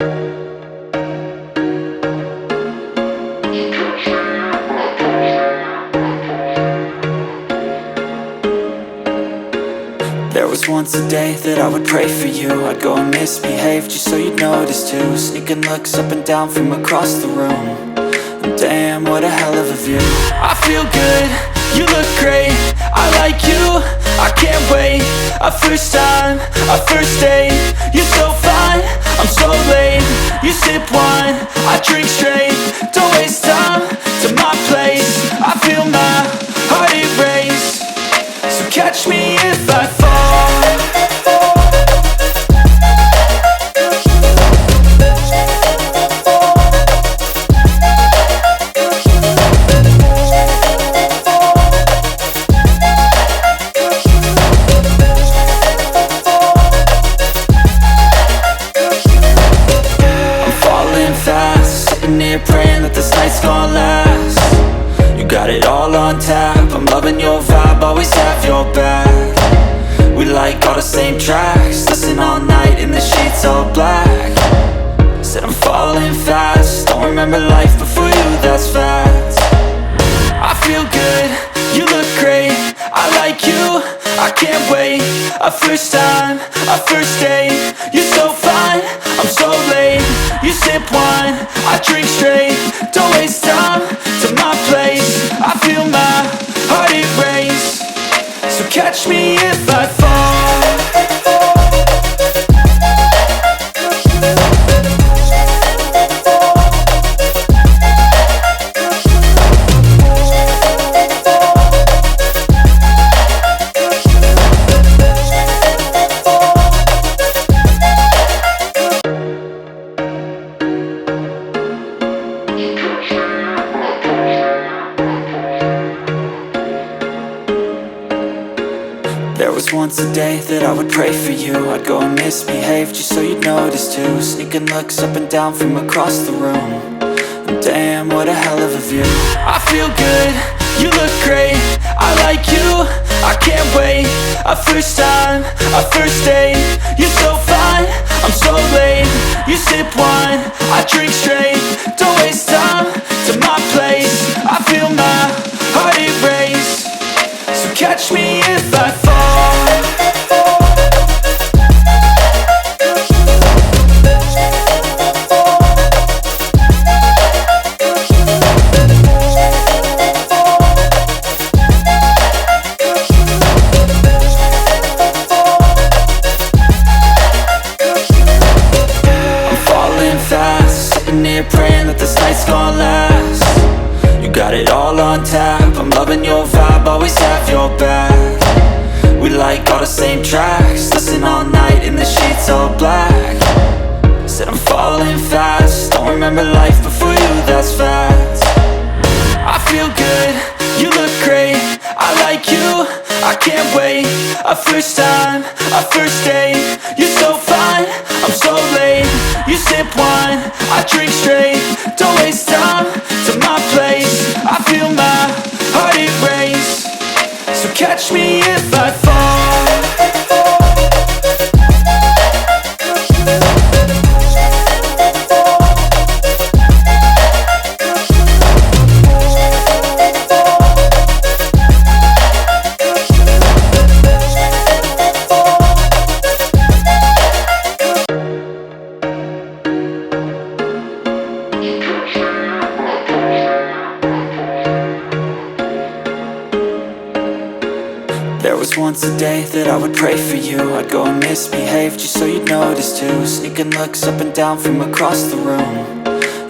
There was once a day that I would pray for you. I'd go and misbehave just so you'd notice too. Sneaking looks up and down from across the room. And damn, what a hell of a view. I feel good, you look great, I like you, I can't wait. A first time, a first date. You're so fine, I'm so late. You sip wine, I drink straight. Don't waste time to my place. I feel my heart erase. So catch me if I fall. I'm falling fast, sitting here praying that this night's gonna last. You got it all on tap, I'm loving your vibe, always have your back. We like all the same tracks, listen all night in the sheets all black. Said I'm falling fast, don't remember life before you, that's fact. I feel good, you look great, I like you, I can't wait. A first time, a first date. You're so fine, I'm so late. You sip wine, I drink straight. Don't waste time to my place. I feel my heart erase. So catch me if I fall. There was once a day that I would pray for you. I'd go and misbehave just so you'd notice too. Sneaking looks up and down from across the room. And damn, what a hell of a view. I feel good, you look great, I like you, I can't wait. A first time, a first date. You're so fine, I'm so late. You sip wine, I drink straight. Don't waste time to my place. I feel my heart erase. So catch me if I fall. Sitting here praying that this night's gonna last. You got it all on tap, I'm loving your vibe, always have your back. We like all the same tracks, listen all night in the sheets all black. Said I'm falling fast, don't remember life before you, that's fact. I feel good, you look great, I like you, I can't wait. A first time, a first date. You're so fine, I'm so late. You sip wine, I drink straight. Don't waste time to my place. I feel my heart erase. So catch me if I fall. There was once a day that I would pray for you. I'd go and misbehave just so you'd notice too. Sneaking looks up and down from across the room.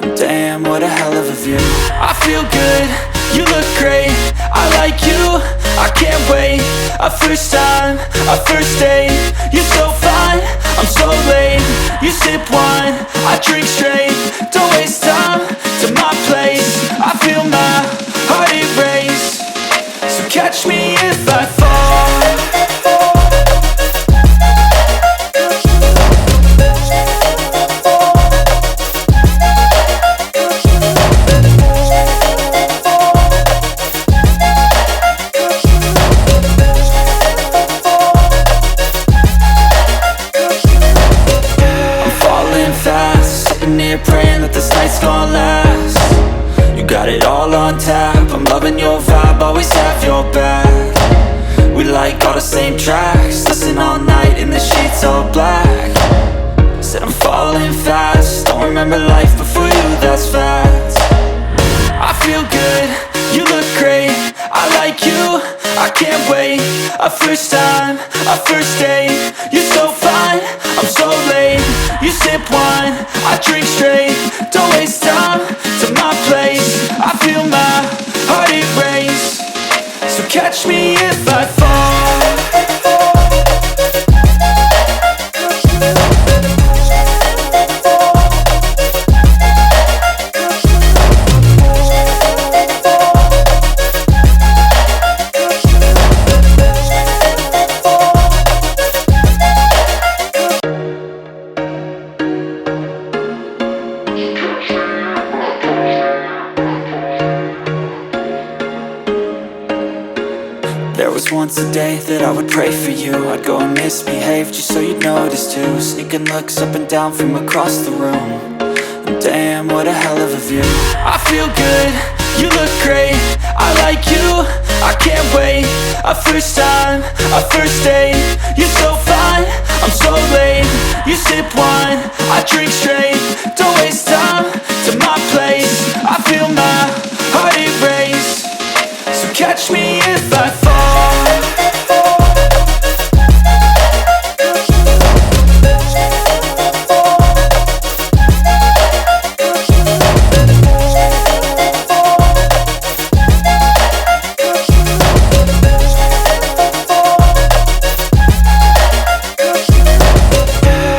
And damn, what a hell of a view. I feel good, you look great, I like you, I can't wait. A first time, a first date. You're so fine, I'm so late. You sip wine, I drink straight. Don't waste time to my place. I feel my heart erase. So catch me if I fall. I'm falling fast, sitting here praying that this night's gonna last. You got it all on tap, I'm loving your vibe, always have your back. We like all the same tracks, listen all night in the sheets all black. Said I'm falling fast, don't remember life before you, that's fact. I feel good, you look great, I like you, I can't wait. A first time, a first date, you're so fine, I'm so late. You sip wine, I drink straight, don't waste time to my place. I feel my heart erase, so catch me if I fall. There was once a day that I would pray for you. I'd go and misbehave just so you'd notice too. Sneaking looks up and down from across the room, and damn, what a hell of a view. I feel good, you look great, I like you, I can't wait. A first time, a first date, you're so fine, I'm so late. You sip wine, I drink straight, don't waste time to my place. I feel my heart erase, so catch me if I fall.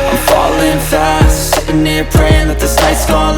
I'm falling fast, sitting here praying that this night's gone